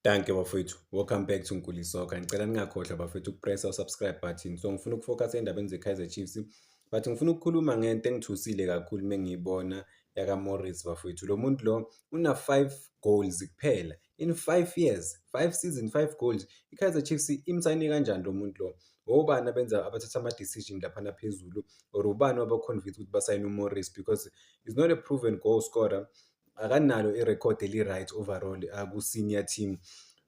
Danke bafowethu, welcome back to Nkuli Soccer. Ngicela ningakhohlwa bafowethu ukupressa subscribe button. So ngifuna ukufocus endabeni ze-Kaizer Chiefs, but ngifuna ukukhuluma ngento engithusile kakhulu mengiyibona yaka Morris bafowethu. Lo muntu lo una 5 goals kuphela in 5 years, 5 season, 5 goals. I-Kaizer Chiefs imsayine kanjani lo muntu lo? Obani abathatha ama-decision laphana phezulu, or ubani wabaconvince ukuthi basayine uMorris, because he's not a proven goal scorer. Akanalo irecord eli-right overall ku-senior team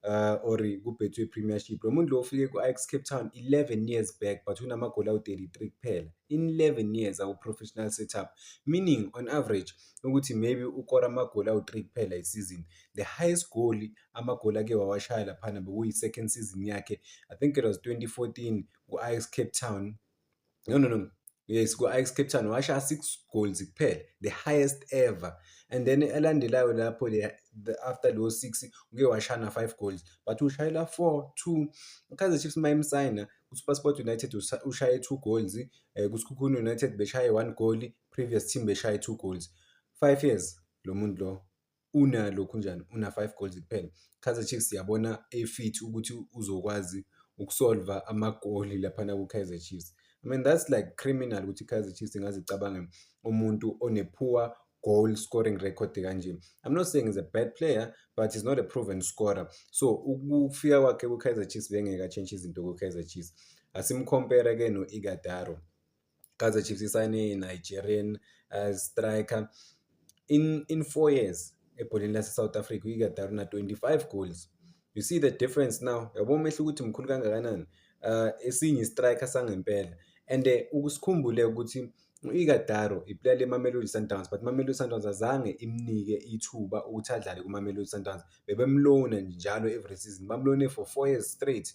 or ku-Betway Premiership. Lo muntu lo ufike ku-Ajax Cape Town 11 years back, but unamagoli awu-33 kuphela in 11 years aku-professional setup, meaning on average ukuthi maybe ukora amagoli awu-3 kuphela isizini. The highest goal amagoli ake wawashaya laphana bekuyi-second season yakhe, I think it was 2014 ku-Ajax Cape Town. No. Yes, ku-Ajax Cape Town washaya 6 goals kuphela, the highest ever. And then elandelayo lapho after those 6 uke washaya 5 goals, but ushayela 4-2. Kaizer Chiefs mayimsayina, uSuperSport United ushaye 2 goals, kuSkhukhune United beshaye 1 goal, previous team beshaye 2 goals. 5 years lo muntu lo unalokhu njani, una 5 goals kuphela. Kaizer Chiefs siyabona efit ukuthi uzokwazi ukusolva amagoli laphana ku-Kaizer Chiefs. I mean, that's like criminal ukuthi i-Kaizer Chiefs ingazicabange umuntu one-poor goal scoring record kanje. I'm not saying he's a bad player, but he's not a proven scorer. So ukufika kwakhe ku-Kaizer Chiefs bengeke atshintshe izinto ku-Kaizer Chiefs. Asimcompare ke no-Ighodaro. Kaizer Chiefs isayine Nigerian striker in 4 years ebholeni lase-South Africa. U-Ighodaro una 25 goals. You see the difference now. Yabo umehluko ukuthi mkhulu kangakanani. Esinye striker sangempela, and ukusikhumbule ukuthi u-Ighodaro iplayer leMamelodi Sundowns, but Mamelodi Sundowns azange imnike ithuba ukuthi adlale kuMamelodi Sundowns. Bebemlona njalo every season, bamlone for 4 years straight.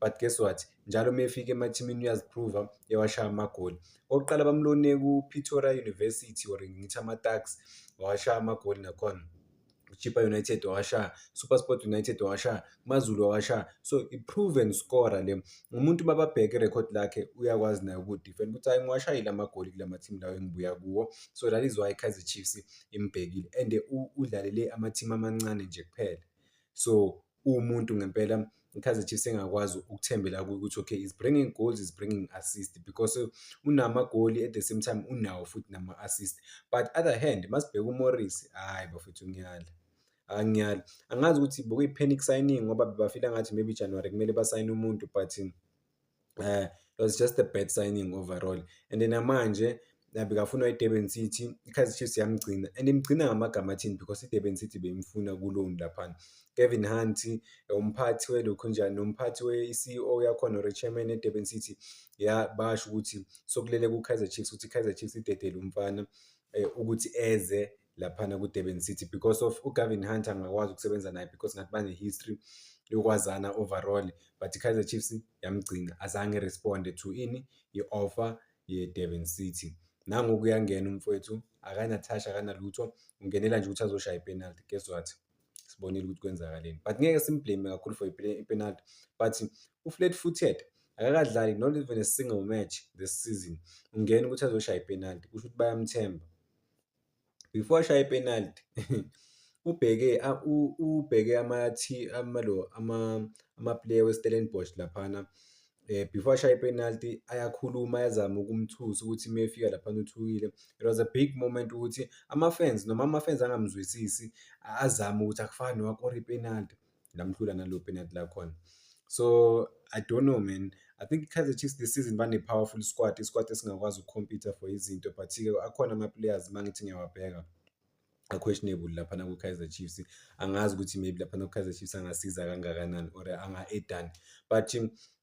But guess what, njalo mefika emathimini uyaziprova ewashaya amagoli. Oqala bamlone ku-Pretoria University or ngithi ama-Tuks, washaya amagoli nakhona. Chippa United washaya, SuperSport United washaya, KwaZulu washaya. So i-proven scorer le. Umuntu bababheke irecord lakhe uyakwazi naye ukudefend ukuthi hayi ngiwashayile amagoli kula ma-team lawo engibuya kuwo. So that is why Kaizer Chiefs imbhekile, and udlalele ama-team amancane nje kuphela. So umuntu ngempela i-Kaizer Chiefs engakwazi ukuthembela ukuthi okay, he's bringing goals, he's bringing assists, because unamagoli at the same time unawo futhi nama-assist. But other hand masibheka uMorris, hayi bafethu ngiyala. Angiyali, angazi ukuthi bekuyi-panic signing ngoba bebafila ngathi maybe January kumele basayine umuntu, but it was just a bad signing overall. And then namanje bekafuna i-Durban City, i-Kaizer Chiefs yamgcina, and imgcina ngamagama athini, because i-Durban City beyimfuna ku-loan laphana. Kevin Hunt, umphathi welokhu njani, nomphathi we-CEO yakhona or chairman e-Durban City, basho ukuthi sokulele ku-Kaizer Chiefs ukuthi i-Kaizer Chiefs idedele umfana ukuthi eze laphana ku-Durban City, because of uGavin Hunt angakwazi ukusebenza naye because ngathi bane-history yokwazana overall. But i-Kaizer Chiefs yamgcina, azange responde to i-offer ye-Durban City. Nangoku uyangena umfowethu, akanathasha, akanalutho, ungenela nje ukuthi azoshaya ipenalty. Guess what, sibonile ukuthi kwenzakaleni. But ngeke simblame kakhulu for ipenalty, but u-flat footed akakadlali not even a single match this season. Ungena ukuthi azoshaya ipenalty, kusho ukuthi bayamthemba. Before ashaya ipenalty ubheke ama-player we-Stellenbosch laphana, before ashaya ipenalty ayakhuluma, ayazama ukumthusa ukuthi mefika laphana uthukile. It was a big moment ukuthi ama-fans, noma ama-fans angamzwisisi, azama ukuthi akufani nowakora ipenalty, lamhlula nalo penalty lakhona. So I don't know man, I think i-Kaizer Chiefs this season bane-powerful squad, isquad esingakwazi ukukhompyutha for izinto, but-ke akhona ama-players mangithi ngiyawabheka questionable laphana ku-Kaizer Chiefs. Angazi ukuthi maybe laphana ku-Kaizer Chiefs angasiza kangakanani or anga-edani. But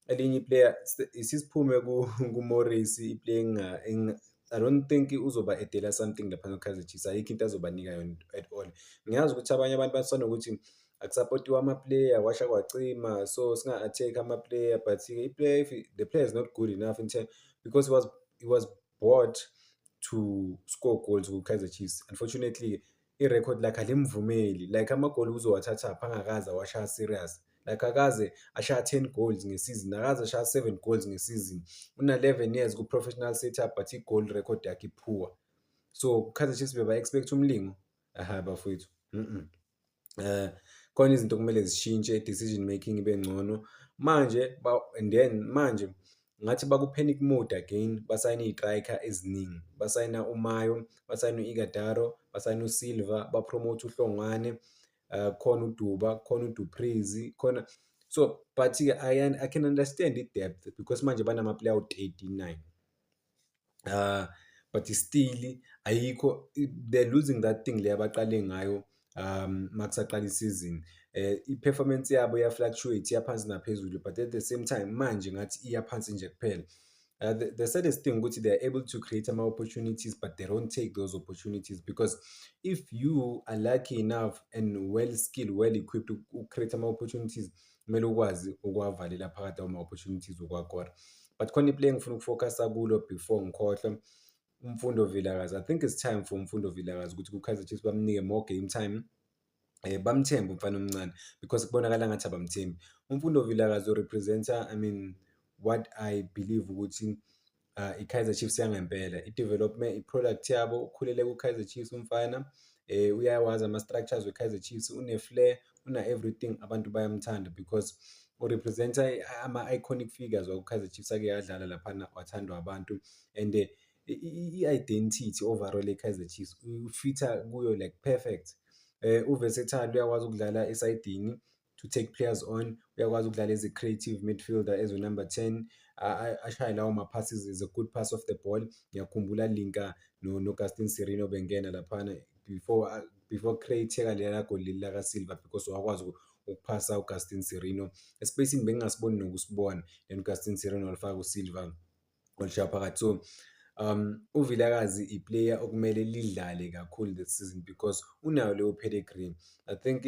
elinye iplayer isiphume ku-Morris, iplayer I don't think uzoba edela something laphana ku-Kaizer Chiefs, ayikho into azobanika yona at all. Ngiyazi ukuthi abanye abantu basanokuthi akusapotiwe ama-player, kwasha kwacima, so singa-attack ama-player, but the player is not good enough in terms, because he was bought to score goals ku-Kaizer Chiefs. Unfortunately i-record lakhe alimvumeli, like amagoli uzowathatha angakaze washaya serious, like akaze ashaya 10 goals ngesizini, akaze ashaya 7 goals ngesizini. Una 11 years ku-professional setup, but i-goal record yakhe poor. So Kaizer Chiefs beba-expect umlingo, bafowethu. khona izinto okumele zishintshe, decision making ibe ngcono. And then manje ngathi baku-panic mode again, basayina iy'trayikha eziningi, basayina uMayo, basayina u-Ighodaro, basayina uSilva, bapromote uHlongwane, khona uDuba, khona uDuplessis, khona. So but-ke I can understand i-depth because manje banama-player awu-39. But still ayikho, they're losing that thing le abaqale ngayo makusaqala isizini. I-performance yabo iya-fluctuate, iyaphansi naphezulu, but at the same time manje ngathi iyaphansi nje kuphela. The saddest thing ukuthi they are able to create ama-opportunities but they don't take those opportunities, because if you are lucky enough and well skilled, well equipped uku-create ama-opportunities, kumele ukwazi ukuwavalela phakathi ama-opportunities ukwakora. But khona iplay engifuna ukufocus-a kulo before ngikhohlwa, uMfundo Vilakazi. I think it's time for uMfundo Vilakazi ukuthi ku-Kaizer Chiefs bamnike more game time. Bamthembe umfana omncane because kubonakala ngathi abamthembi. uMfundo Vilakazi urepresenta, I mean, what I believe ukuthi i-Kaizer Chiefs yangempela. I-development, i-product yabo, ukhulele ku-Kaizer Chiefs umfana. Uyawazi ama-structures we-Kaizer Chiefs, une-flair, una-everything. Abantu bayamthanda because urepresenta ama-iconic figures waku-Kaizer Chiefs ake yadlala laphana, wathandwa abantu. And i-identity overall ye-Kaizer Chiefs ufitha kuyo like perfect. Uversatile, uyakwazi ukudlala esayidini to take players on, uyakwazi ukudlala as a creative midfielder, as a-number 10, ashaye lawo ma-passes, is a good pass off the ball. Ngiyakhumbula linka no-Augustin Sirino bengena laphana before create-eka lela goal laka-Silva, because wakwazi ukuphasa u-Augustin Sirino espacing bengingasiboni nokusibona, then u-Augustin Sirino walifaka uSilva walishaya phakathi. So uVilakazi i-player okumele lidlale kakhulu this season because unayo leyo pedigree. I think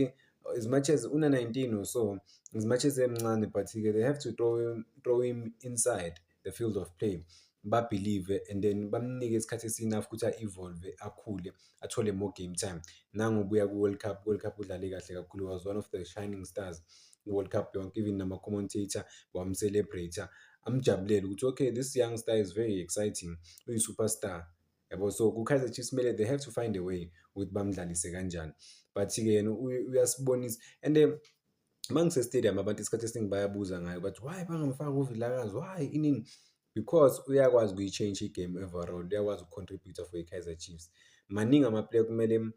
as much as una-19 or so, as much as emncane, but they have to throw him inside the field of play, babelieve, and then bamnike isikhathi esi-enough ukuthi a-evolve, akhule, athole more game time. Nangobuya ku-World Cup udlale kahle kakhulu, was one of the shining stars ku-World Cup yonke, even nama-commentator wam-celebrate, amjabulele ukuthi okay, this young star is very exciting, uyi-superstar, yabo. So ku-Kaizer Chiefs kumele they have to find a way ukuthi bamdlalise kanjani, but-ke yena uyasibonisa. And mangise-stadium abantu isikhathi esiningi bayabuza ngayo bathi why bangamfaka uVilakazi, why inini, because uyakwazi ukuyi-change i-game overall, uyakwazi uku-contribute for i-Kaizer Chiefs. Maningi ama-player kumele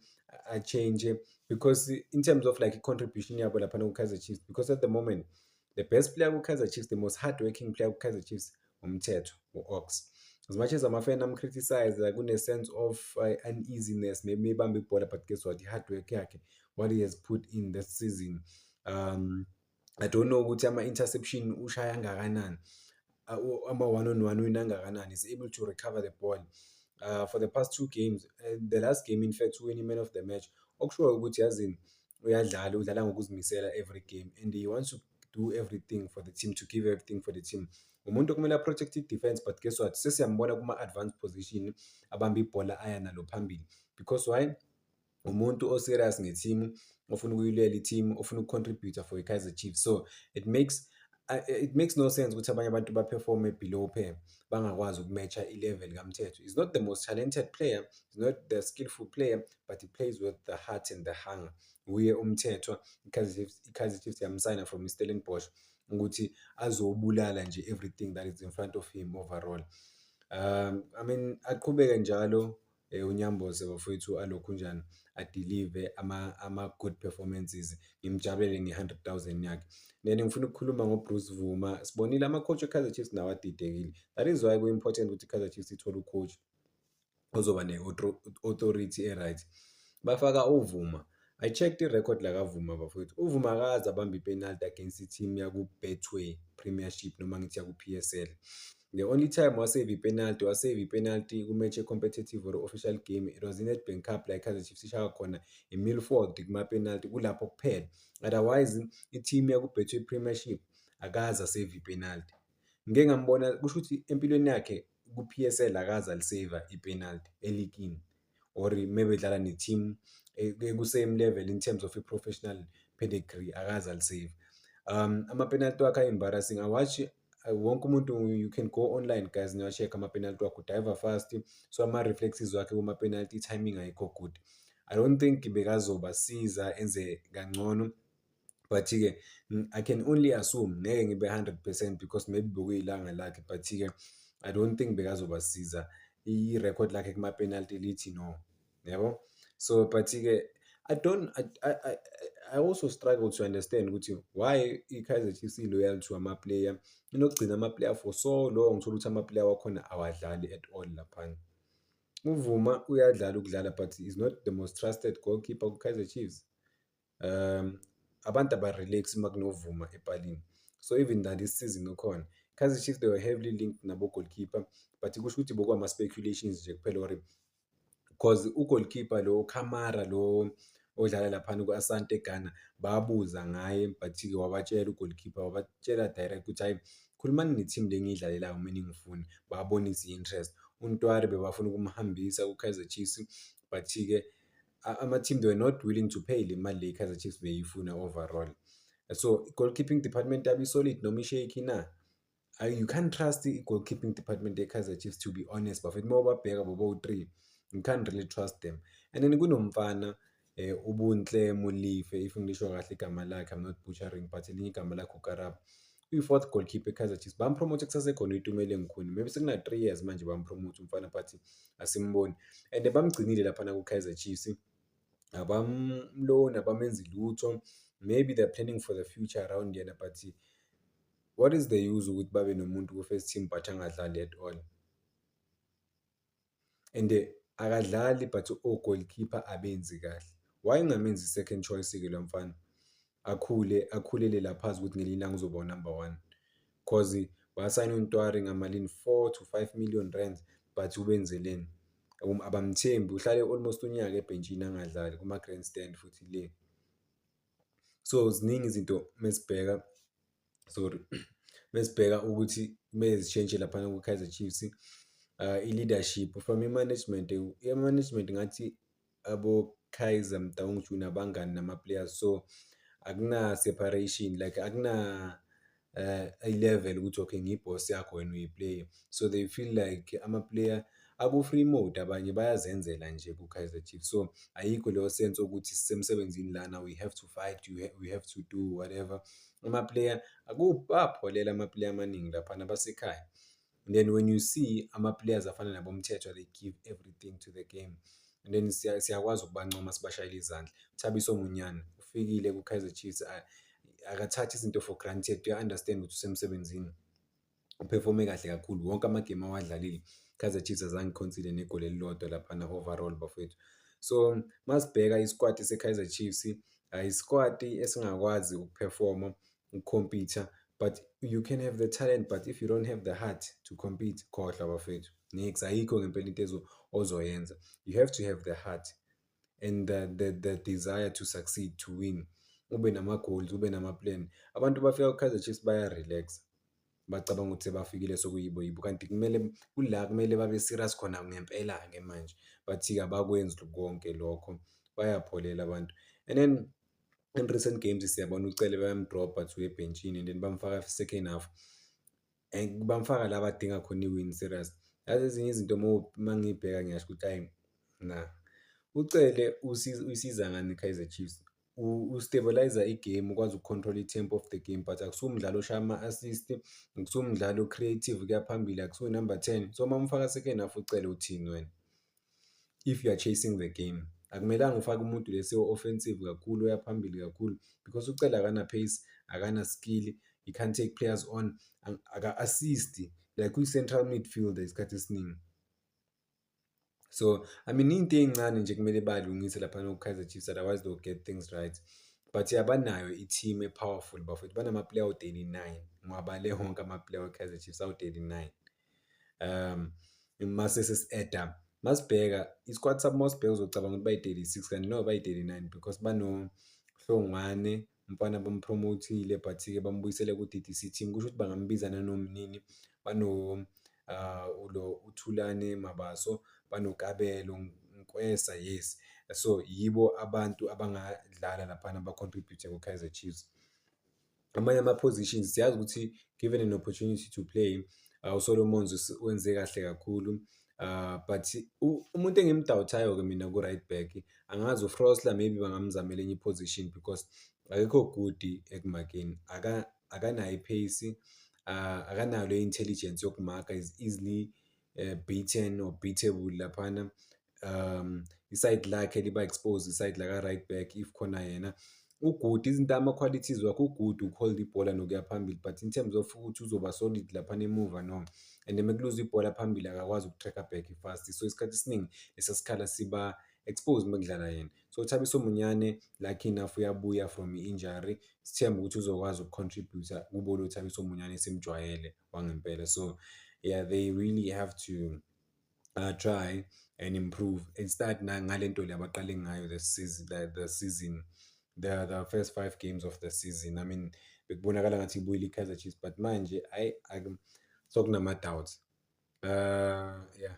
a-change because in terms of like i-contribution yabo laphana ku-Kaizer Chiefs, because at the moment the best player ku-Kaizer Chiefs, the most hardworking player ku-Kaizer Chiefs, umthetho, u-Ox. As much as ama-fan am-criticize, kune-sense of uneasiness, maybe ibambe ibhola, but guess what, i-hard work yakhe, what he has put in this season, I don't know ukuthi ama-interception ushaya angakanani, ama-one-on-one win angakanani, is able to recover the ball. For the past 2 games, the last game in fact winning man of the match, okushoyo ukuthi yazini uyadlala, udlala ngokuzimisela every game, and he wants to do everything for the team, to give everything for the team. Umuntu okumele a-protect i-defense, but guess what, sesiyambona kuma-advanced position, abamba ibhola aya nalo phambili, because why, umuntu o-serious nge-team, ofuna ukuyilela i-team, ofuna uku-contribute for i-Kaizer Chiefs. So it makes no sense ukuthi abanye abantu baperforme below pair, bangakwazi ukumatcha i-level kaMthetho. He's not the most talented player, he's not the skillful player, but he plays with the heart and the hunger. Uye uMthetho, i-Kaizer Chiefs yamsigna from Stellenbosch ukuthi azobulala nje everything that is in front of him overall. I mean, aqhubeke njalo uNyamboze bafowethu alokhu njani, adelive ama-good performances, ngimjabulele nge-100,000 yakhe. Then ngifuna ukukhuluma ngoBruce Vuma. Sibonile ama-coach e-Kaizer Chiefs nawo adidekile. That is why ku-important ukuthi i-Kaizer Chiefs ithole u-coach ozoba ne-authority e-right. Bafaka uVuma. I checked i-record lakaVuma bafowethu. uVuma akaze abambe i-penalty against i-team yaku-Betway Premiership noma ngithi yaku-PSL. The only time wasave i-penalty ku-match e-competitive or official game, it was in Nedbank Cup la i-Kaizer Chiefs ishaya khona i-Milford kuma-penalty, kulapho kuphela. Otherwise i-team yaku-Betway Premiership akaze asave i-penalty. Ngike ngambona, kusho ukuthi empilweni yakhe ku-PSL akaze alisave i-penalty eligini, or maybe edlala ne-team ku-same level in terms of i-professional pedigree, akaze alisave. Ama-penalty wakhe embarrassing. Awatch wonke umuntu, you can go online guys, niwa-check ama-penalty wakhe, udive fast, so ama-reflexes wakhe kuma-penalty, i-timing ayikho good. I don't think bekazobasiza enze kangcono but-ke I can only assume ngeke ngibe 100% because maybe bekuyilanga lakhe, but-ke I don't think bekazobasiza. I-record lakhe kuma-penalty lithi no, yabo. So but-ke I also struggle to understand ukuthi why i-Kaizer Chiefs i-loyal to ama-player, inokugcina ama-player for so long, uthola ukuthi ama-player wakhona awadlali at all laphana. uVuma uyadlala ukudlala but is not the most trusted goalkeeper ku-Kaizer Chiefs. Abantu aba-relax uma kunovuma epalini. So even that this season ukhona Kaizer Chiefs, they were heavily linked nabo-goalkeeper, but kusho ukuthi bokwama-speculations nje kuphela, or because u-goalkeeper lo Kamara lo odlala laphana ku-Asante Ghana babuza ngaye, but-ke wabatshela u-goalkeeper, wabatshela direct ukuthi hayi, khulumani ne-team le engiyidlalelayo uma ningifuna, babonisa i-interest. uNtwari bebafuna ukumhambisa ku-Kaizer Chiefs, but-ke ama-team they were not willing to pay le mali le i-Kaizer Chiefs beyifuna overall. So i-goalkeeping department yabo i-solid noma i-shaky na? You can't trust i-goalkeeping department ye-Kaizer Chiefs, to be honest, bafethu uma ubabheka bobo-3, you can't really trust them. And then kunomfana uBunhle Molife, if ngisho kahle igama lakhe, I'm not butchering, but elinye igama lakhe uKarabo, uyi-4th goalkeeper e-Kaizer Chiefs. Bampromote kusasekhona uItumelo Nkhune, maybe sekuna 3 years manje bampromote umfana, but asimboni. And bamgcinile laphana ku-Kaizer Chiefs, abamlona, abamenzi lutho. Maybe they're planning for the future around yena, but what is the use ukuthi babe nomuntu ku-first team but angadlali at all? And akadlali but o-goalkeeper abenzi kahle. Why ngamenzi second choice-ke lo mfana? Akhulele laphazi ukuthi ngelinye ilanga uzoba u-number 1. Cause basayina uNtwari ngamalini 4 to 5 million rand, but ubenzeleni? Abamthembi, uhlale almost unyaka ebhenjini angadlali kuma-grandstand futhi le. So ziningi izinto mesibheka, mesibheka ukuthi mezishintshe laphana ku-Kaizer Chiefs, i-leadership from i-management, i-management ngathi abo-Kaizer mdawungu Junior abangani nama-players, so akuna separation, like akuna i-level ukuthi okay ngiyi-boss yakho wena uyi-player. So they feel like ama-player aku-free mode, abanye bayazenzela nje ku-Kaizer Chiefs. So ayikho leyo sense ukuthi sisemsebenzini lana, we have to fight, we have to do whatever. Ama-player akupholela ama-player amaningi laphana basekhaya. And then when you see ama-players afana nabomthetho, they give everything to the game, and then siyakwazi ukubancoma sibashayela izandla. Thabiso Munyana ufikile ku-Kaizer Chiefs, akathathi izinto for granted, uya-understand ukuthi usemsebenzini, uperforme kahle kakhulu. Wonke amagame awadlalile Kaizer Chiefs azange ikhonside negoli elilodwa laphana overall bafethu. So masibheka isquad se-Kaizer Chiefs, isquad esingakwazi ukuperforma, ukukhompitha, but you can have the talent, but if you don't have the heart to compete, khohlwa bafethu, next ayikho ngempela into ozoyenza. You have to have the heart and the desire to succeed, to win. Ube nama-goals, ube nama-plan. Abantu bafika ku-Kaizer Chiefs baya-relax, bacabanga ukuthi sebafikile sokuyibo, kanti kumele babe serious khona ngempela-ke manje, but-ke abakwenzi konke lokho, bayapholela abantu. And then in recent games siyabona uCele bayamdropa to ebhenjini, and then bamfaka second half, and bamfaka la badinga khona i-win serious. Yazi ezinye izinto uma ngibheka ngiyasho ukuthi hayi, uCele uyisiza ngani i-Kaizer Chiefs? Ustabilize igame, ukwazi ukucontrol i-tempo of the game, but akusiwo umdlalo oshaya ama-assist, akusiwo umdlalo creative kuya phambili, akusiwo number 10. So uma umfaka second half uCele uthini wena? If you are chasing the game, akumelanga ufake umuntu lesiyo offensive kakhulu, oya phambili kakhulu, because uCele akana pace, akana skill, he can't take players on, aka-assist like uyi-central midfielder isikhathi esiningi. So I mean into ey'ncane nje kumele balungise laphana ku-Kaizer Chiefs, otherwise they'll get things right. But banayo i-team e-powerful bafethu, banama-player awu-39, ngiwabale wonke ama-player we-Kaizer Chiefs awu-39. Mase sesi-add-a, masibheka isquad sabo, masibheka uzocabanga ukuthi bayi-36 kanti no bayi-39, because banoHlongwane, umfana bampromotile, but-ke bambuyisele ku-DDC team, kusho ukuthi bangambiza nanomnini. Bano uThulane Mabaso, banoKabelo Nkwesa, yes. So yibo abantu abangadlala laphana ba-contribute ku-Kaizer Chiefs. Amanye ama-positions siyazi ukuthi given an opportunity to play, uSolomon wenze kahle kakhulu, but umuntu engimdawuthayo-ke mina ku-right back, angazi uFrosler maybe bangamzamela enye i-position, because akekho good ekumakeni, akanayo i-pace, akanayo intelligence yokumaka, is easily beaten or beatable laphana. Iside lakhe liba exposed, iside laka right back if khona yena ugood. Izinto ama-qualities wakhe ugood ukuholda ibhola nokuya phambili, but in terms of ukuthi uzoba solid laphana emuva no. And mekuluza ibhola phambili akakwazi uku-track-a back fast, so isikhathi esiningi lesa sikhala siba exposed mekudlala yena. So Thabiso Munyane lucky enough uyabuya from i-injury, sithemba ukuthi uzokwazi uku-contribute-a kube lo Thabiso Munyane simjwayele wangempela. So yeah, they really have to try and improve and start ngale nto le abaqale ngayo the first 5 games of the season. I mean, bekubonakala ngathi ibuyile i-Kaizer Chiefs, but manje sokunama-doubts. Yeah.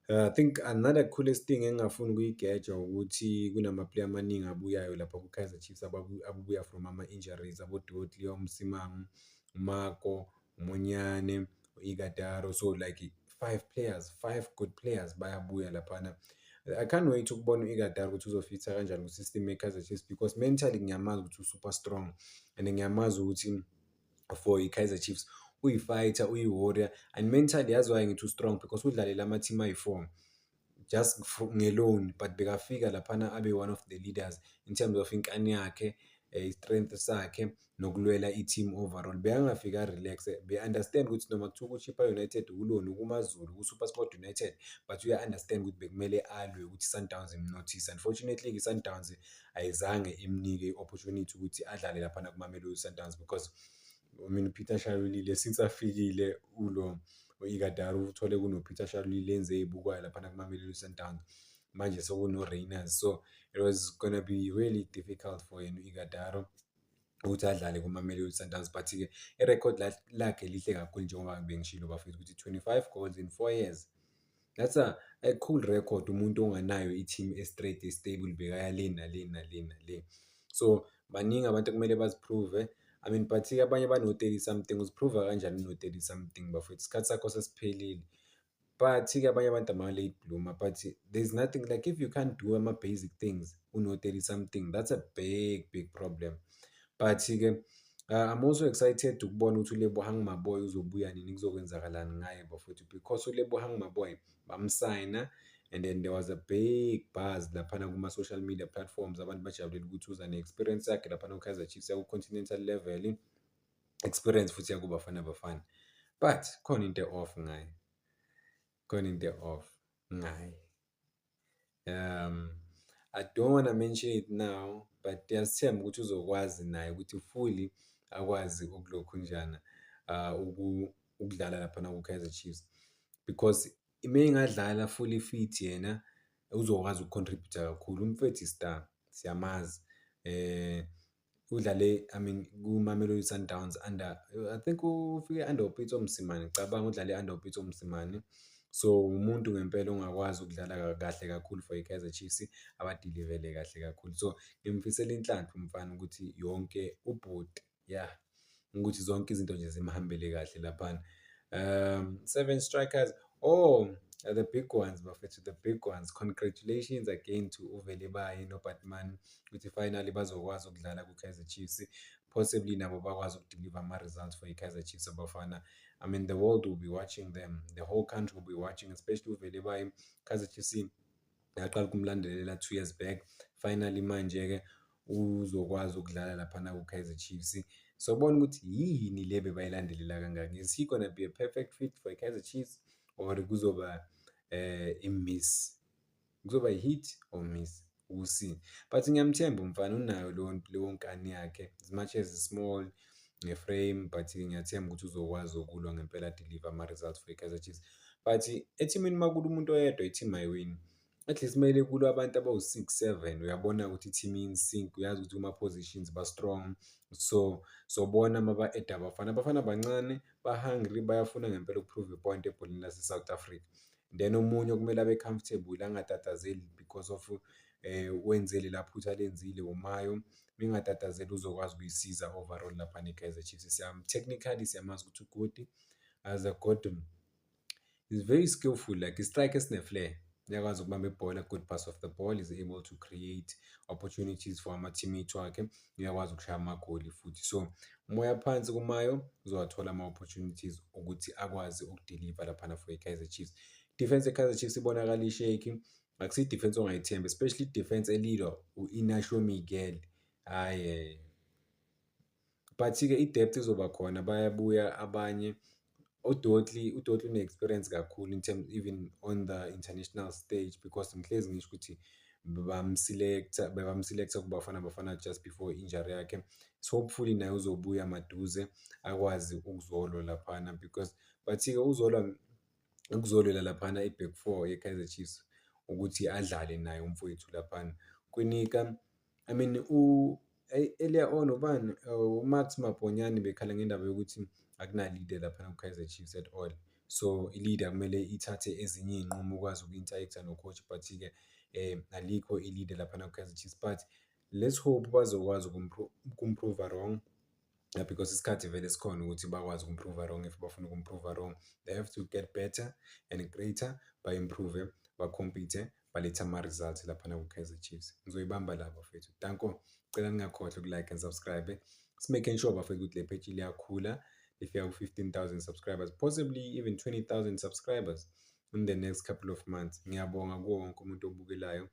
I think another coolest thing engingafuni ukuyigeja ukuthi kunama-player amaningi abuyayo lapha ku-Kaizer Chiefs abubuya from ama-injuries, abo-Dudley, Msimang, Marco, Munyane, Igataro. So like 5 good players bayabuya laphana. I can't wait ukubona u-Igataro ukuthi uzofitha kanjani ku-system ye-Kaizer Chiefs, because mentally ngiyamazi ukuthi u-super strong and ngiyamazi ukuthi for i-Kaizer Chiefs uyi-fighter, uyi-warrior, and mentally yazi why ngithi u-strong, because udlalela ama-team ayi-4 just nge-loan, but bekafika laphana abe one of the leaders in terms of inkani yakhe, i-strength sakhe nokulwela i-team overall. Bekangafika relaxe, be-understand ukuthi noma kuthiwa ku-Chippa United ukuloni kumaZulu ku-SuperSport United, but uya-understand ukuthi bekumele alwe ukuthi i-Sundowns imnothise. Unfortunately i-Sundowns ayizange imnike i-opportunity ukuthi adlale laphana kuMamelodi Sundowns, because I mean Peter Shalulile since afikile u-Igataro uthole kuno-Peter Shalulile enze ey'bukwayo laphana kuMamelodi Sundowns, manje sekuno-Rainers. So it was gonna be really difficult for yena u-Igataro ukuthi adlale kuMamelodi Sundowns, but-ke i-record lakhe lihle kakhulu njengoba bengishilo bafethu ukuthi 25 goals in 4 years. That's a cool record umuntu onganayo i-team e-straight e-stable bekaya le nale nale nale. So baningi abantu ekumele baziprove. I mean, but-ke abanye bano-30 something, uziprova kanjani uno-30 something bafethu, isikhathi sakho sesiphelile. But-ke abanye abantu ama-late bloomer, but there's nothing like if you can't do ama-basic things uno-30 something, that's a big problem. But-ke I'm also excited ukubona ukuthi uLebohang Maboy uzobuya nini, kuzokwenzakalani ngaye bafethu, because uLebohang Maboy bamsayina and then there was a big buzz laphana kuma-social media platforms, abantu bajabulela ukuthi uza ne-experience yakhe laphana ku-Kaizer Chiefs yaku-continental level, experience futhi yakuBafana Bafana. But khona into off ngaye, I don't want to mention it now, but siyasithemba ukuthi uzokwazi naye ukuthi fully akwazi ukulokhunjana ukudlala laphana ku-Kaizer Chiefs, because mengadlala fully fit yena uzokwazi ukucontribute kakhulu. Umfethu i-star, siyamazi. Udlale, I mean, kuMamelodi Sundowns under, I think ufike under uPitso Mosimane, cabanga udlale under uPitso Mosimane. So umuntu ngempela ongakwazi ukudlala kahle kakhulu for i-Kaizer Chiefs, abadilivele kahle kakhulu. So ngimfisela inhlanhla umfana ukuthi yonke ubhuti, yeah, ukuthi zonke izinto nje zimhambele kahle laphana. 7 strikers, the big ones bafethu, the big ones. Congratulations again to uVelibayi noBatman ukuthi finally bazokwazi ukudlala ku-Kaizer Chiefs, possibly nabo bakwazi ukudeliver ama-results for i-Kaizer Chiefs abafana. I mean, the world will be watching them, the whole country will be watching, especially uVelibayi. Kaizer Chiefs yaqala ukumlandelela 2 years back, finally manje-ke uzokwazi ukudlala laphana ku-Kaizer Chiefs. So bona ukuthi yini le bebayilandelela kangaka, is he gonna be a perfect fit for i-Kaizer Chiefs or kuzoba i-miss, kuzoba i-hit or miss, we'll see. But ngiyamthemba umfana, unayo leyo nkani yakhe, as much as it's small nge-frame, but ngiyathemba ukuthi uzokwazi ukulwa ngempela deliver ama-results for i-Kaizer Chiefs. But ethimini makulu umuntu oyedwa i-team ayiwini, at least kumele kulwe abantu abawu-6, 7, uyabona ukuthi i-team in-sync, uyazi ukuthi kuma-positions ba-strong. So bona maba-add abafana abancane, ba-hungry, bayafuna ngempela ukuprove i-point ebholini lase-South Africa. Then omunye kumele abe comfortable, angatatazeli because of wenzele laphutha lenzile uMayo. Mingatatazeli uzokwazi ukuyisiza overall laphana i-Kaizer Chiefs. Technically siyamazi ukuthi uGoody as a god, is very skillful, like i-strike esine-flair, uyakwazi ukubamba ibhola, good pass of the ball, is able to create opportunities for ama-teammate wakhe, uyakwazi ukushaya amagoli futhi. So umoya phansi kuMayo uzowathola ama-opportunities ukuthi akwazi ukudiliva laphana for i-Kaizer Chiefs. Defense ye-Kaizer Chiefs ibonakala isheki, akusiyo i-defense ongayithemba, especially i-defense elilwa u-Inacio Miguel, hhayi but-ke i-depth izoba khona, bayabuya abanye. uDotli une-experience kakhulu in terms even on the international stage, because ngihlezi ngisho ukuthi bebamselect-a kuBafana Bafana just before injury yakhe. So hopefully naye uzobuya maduze akwazi ukuzolwa laphana, because but-ke ukuzolwela laphana i-back four ye-Kaizer Chiefs ukuthi adlale naye umfowethu laphana. Kwinika I mean earlier on ubani uMax Mabonyane bekhala ngendaba yokuthi akuna-leader laphana ku-Kaizer Chiefs at all. So i-leader kumele ithathe ezinye iy'nqumo, ukwazi uku-interact-a no-coach, but-ke alikho i-leader laphana ku-Kaizer Chiefs. But let's hope bazokwazi ukumprova wrong, because isikhathi vele sikhona ukuthi bakwazi ukumprova wrong. If bafuna ukumprova wrong, they have to get better and greater, ba-improve, ba-compete, balethe ama-results laphana ku-Kaizer Chiefs. Ngizoyibamba la bafethu. Danko, cela ningakhohlwa uku-like and subscribe. Simaking sure bafethu ukuthi le page liyakhula, lifika ku-15,000 subscribers, possibly even 20,000 subscribers in the next couple of months. Ngiyabonga kuwo wonke umuntu obukelayo.